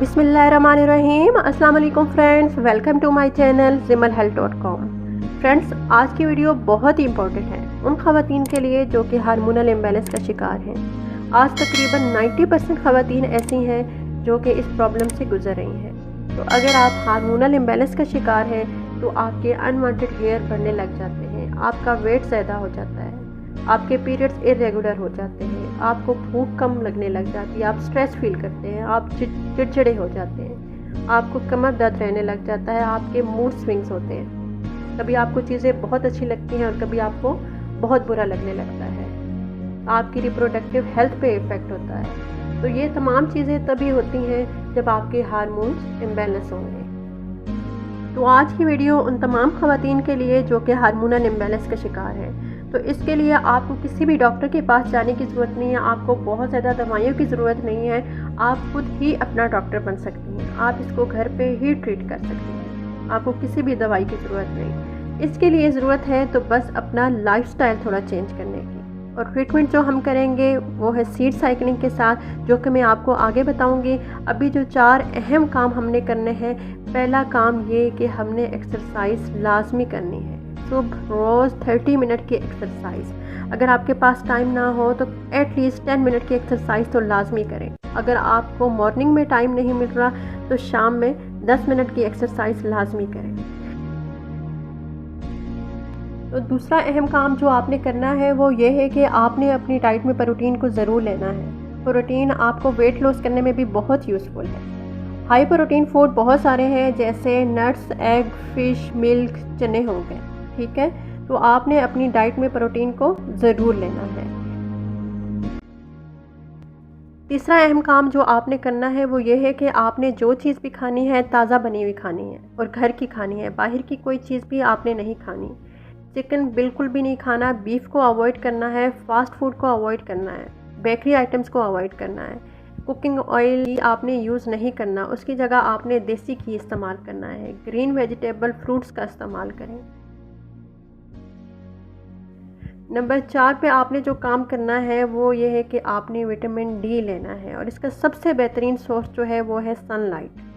बिस्मिल्लाहिर्रहमानिर्रहीम। अस्सलाम वालेकुम friends, welcome to my channel zimalhealth.com। Friends, आज की वीडियो बहुत ही इंपॉर्टेंट है उन ख़वातीन के लिए जो कि हार्मोनल इम्बैलेंस का शिकार हैं। आज तकरीबन 90% ख़वातीन ऐसी हैं जो कि इस प्रॉब्लम से गुजर रही हैं। तो अगर आप हार्मोनल इम्बैलेंस का शिकार हैं तो आपके अनवांटेड हेयर बढ़ने लग जाते हैं, आपका वेट ज़्यादा हो जाता है, आपके पीरियड्स इरेगुलर हो जाते हैं, आपको भूख कम लगने लग जाती है, आप स्ट्रेस फील करते हैं, आप चिड़चिड़े हो जाते हैं, आपको कमर दर्द रहने लग जाता है, आपके मूड स्विंग्स होते हैं। कभी आपको चीज़ें बहुत अच्छी लगती हैं और कभी आपको बहुत बुरा लगने लगता है, आपकी रिप्रोडक्टिव हेल्थ पे इफ़ेक्ट होता है। तो ये तमाम चीज़ें तभी होती हैं जब आपके हार्मोन्स इम्बैलेंस होंगे। तो आज की वीडियो उन तमाम ख़वातीन के लिए जो कि हार्मोनल इम्बैलेंस का शिकार है। तो इसके लिए आपको किसी भी डॉक्टर के पास जाने की ज़रूरत नहीं है, आपको बहुत ज़्यादा दवाइयों की ज़रूरत नहीं है, आप खुद ही अपना डॉक्टर बन सकती हैं। आप इसको घर पे ही ट्रीट कर सकती हैं, आपको किसी भी दवाई की ज़रूरत नहीं। इसके लिए ज़रूरत है तो बस अपना लाइफस्टाइल थोड़ा चेंज करने की। और ट्रीटमेंट जो हम करेंगे वो है सीड साइकिलिंग के साथ, जो कि मैं आपको आगे बताऊंगी। अभी जो 4 अहम काम हमने करने हैं, पहला काम ये कि हमने एक्सरसाइज लाजमी करनी है, सुबह रोज़ 30 मिनट की एक्सरसाइज। अगर आपके पास टाइम ना हो तो एटलीस्ट 10 मिनट की एक्सरसाइज तो लाजमी करें। अगर आपको मॉर्निंग में टाइम नहीं मिल रहा तो शाम में 10 मिनट की एक्सरसाइज लाजमी करें। तो दूसरा अहम काम जो आपने करना है वो ये है कि आपने अपनी डाइट में प्रोटीन को ज़रूर लेना है। प्रोटीन आपको वेट लॉस करने में भी बहुत यूज़फुल है। हाई प्रोटीन फूड बहुत सारे हैं, जैसे नट्स, एग, फिश, मिल्क, चने हो गए, ठीक है। तो आपने अपनी डाइट में प्रोटीन को ज़रूर लेना है। तीसरा अहम काम जो आपने करना है वो ये है कि आपने जो चीज़ भी खानी है ताज़ा बनी हुई खानी है और घर की खानी है, बाहर की कोई चीज़ भी आपने नहीं खानी। चिकन बिल्कुल भी नहीं खाना, बीफ को अवॉइड करना है, फास्ट फूड को अवॉइड करना है, बेकरी आइटम्स को अवॉइड करना है, कुकिंग ऑयल आपने यूज़ नहीं करना, उसकी जगह आपने देसी घी इस्तेमाल करना है, ग्रीन वेजिटेबल फ्रूट्स का इस्तेमाल करें। नंबर 4 पे आपने जो काम करना है वो ये है कि आपने विटामिन डी लेना है, और इसका सबसे बेहतरीन सोर्स जो है वो है सनलाइट।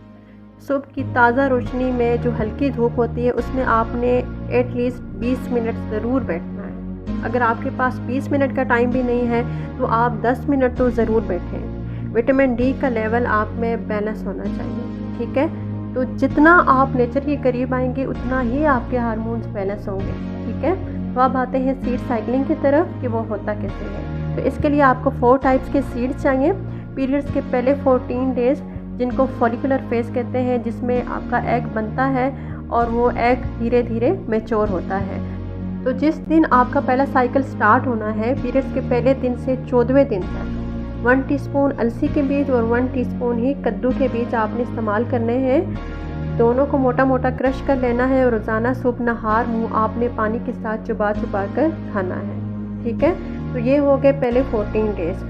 सुबह की ताज़ा रोशनी में जो हल्की धूप होती है उसमें आपने एटलीस्ट 20 मिनट ज़रूर बैठना है। अगर आपके पास 20 मिनट का टाइम भी नहीं है तो आप 10 मिनट तो ज़रूर बैठें। विटामिन डी का लेवल आप में बैलेंस होना चाहिए, ठीक है। तो जितना आप नेचर के करीब आएंगे उतना ही आपके हार्मोन्स बैलेंस होंगे, ठीक है। तो अब आते हैं सीड साइकिलिंग की तरफ कि वो होता कैसे है। तो इसके लिए आपको 4 टाइप्स के सीड्स चाहिए। पीरियड्स के पहले 14 डेज़, जिनको फॉलिकुलर फेज कहते हैं, जिसमें आपका एग बनता है और वो एग धीरे धीरे मैच्योर होता है। तो जिस दिन आपका पहला साइकिल स्टार्ट होना है, पीरियड्स के पहले दिन से 14वें दिन तक 1 टीस्पून अलसी के बीज और 1 टीस्पून ही कद्दू के बीज आपने इस्तेमाल करने हैं। दोनों को मोटा मोटा क्रश कर लेना है और रोज़ाना सुबह नहार मुँह आपने पानी के साथ चुबा चुबा कर खाना है, ठीक है। तो ये हो गए पहले 14 डेज़।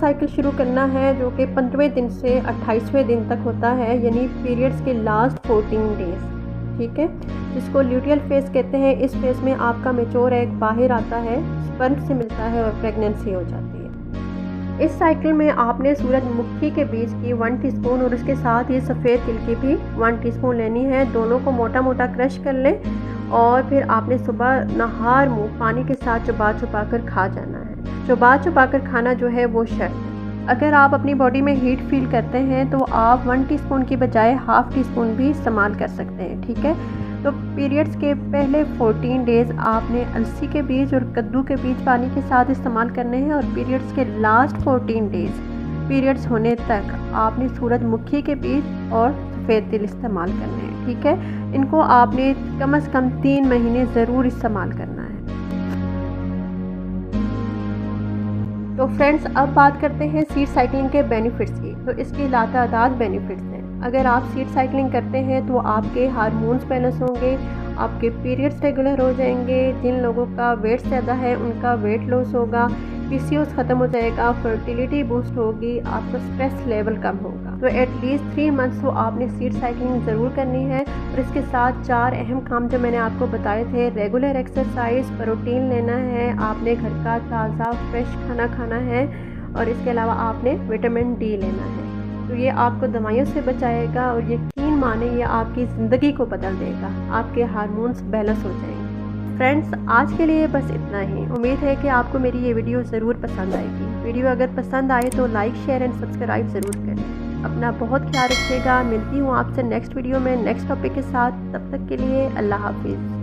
साइकिल शुरू करना है जो कि 15वें दिन से 28वें दिन तक होता है, यानी पीरियड्स के लास्ट 14 डेज़, ठीक है, जिसको ल्यूटियल फेज कहते हैं। इस फेज में आपका मैच्योर एग बाहर आता है, स्पर्म से मिलता है और प्रेगनेंसी हो जाती है। इस साइकिल में आपने सूरजमुखी के बीज की 1 टीस्पून और उसके साथ ही सफ़ेद तिल की भी 1 टीस्पून लेनी है। दोनों को मोटा मोटा क्रश कर लें और फिर आपने सुबह नहार मुँह पानी के साथ चुबा चुबा कर खा जाना है। चुबा चुबा कर खाना जो है वो शर्त है। अगर आप अपनी बॉडी में हीट फील करते हैं तो आप 1 टीस्पून की बजाय ½ टीस्पून भी इस्तेमाल कर सकते हैं, ठीक है। तो पीरियड्स के पहले 14 डेज़ आपने अलसी के बीज और कद्दू के बीज पानी के साथ इस्तेमाल करने हैं, और पीरियड्स के लास्ट 14 डेज़ पीरियड्स होने तक आपने सूरजमुखी के बीज और सफ़ेद तिल इस्तेमाल करने हैं, ठीक है। इनको आपने कम से कम 3 महीने ज़रूर इस्तेमाल करना है। तो फ्रेंड्स, अब बात करते हैं सीड साइकिलिंग के बेनिफिट्स की। तो इसके लातादाद बेनिफिट्स हैं। अगर आप सीड साइकिलिंग करते हैं तो आपके हार्मोन्स बैलेंस होंगे, आपके पीरियड्स रेगुलर हो जाएंगे, जिन लोगों का वेट ज़्यादा है उनका वेट लॉस होगा, पीसीओएस ख़त्म हो जाएगा, फर्टिलिटी बूस्ट होगी, आपका स्ट्रेस लेवल कम होगा। तो एटलीस्ट 3 मंथ्स तो आपने सीड साइकिलिंग ज़रूर करनी है। और इसके साथ 4 अहम काम जो मैंने आपको बताए थे, रेगुलर एक्सरसाइज, प्रोटीन लेना है, आपने घर का ताज़ा फ्रेश खाना खाना है, और इसके अलावा आपने विटामिन डी लेना है। तो ये आपको दवाइयों से बचाएगा और यकीन माने ये आपकी ज़िंदगी को बदल देगा, आपके हार्मोन्स बैलेंस हो जाएंगे। फ्रेंड्स, आज के लिए बस इतना ही। उम्मीद है कि आपको मेरी ये वीडियो ज़रूर पसंद आएगी। वीडियो अगर पसंद आए तो लाइक, शेयर एंड सब्सक्राइब ज़रूर करें। अपना बहुत ख्याल रखिएगा। मिलती हूँ आपसे नेक्स्ट वीडियो में नेक्स्ट टॉपिक के साथ। तब तक के लिए अल्लाह हाफिज़।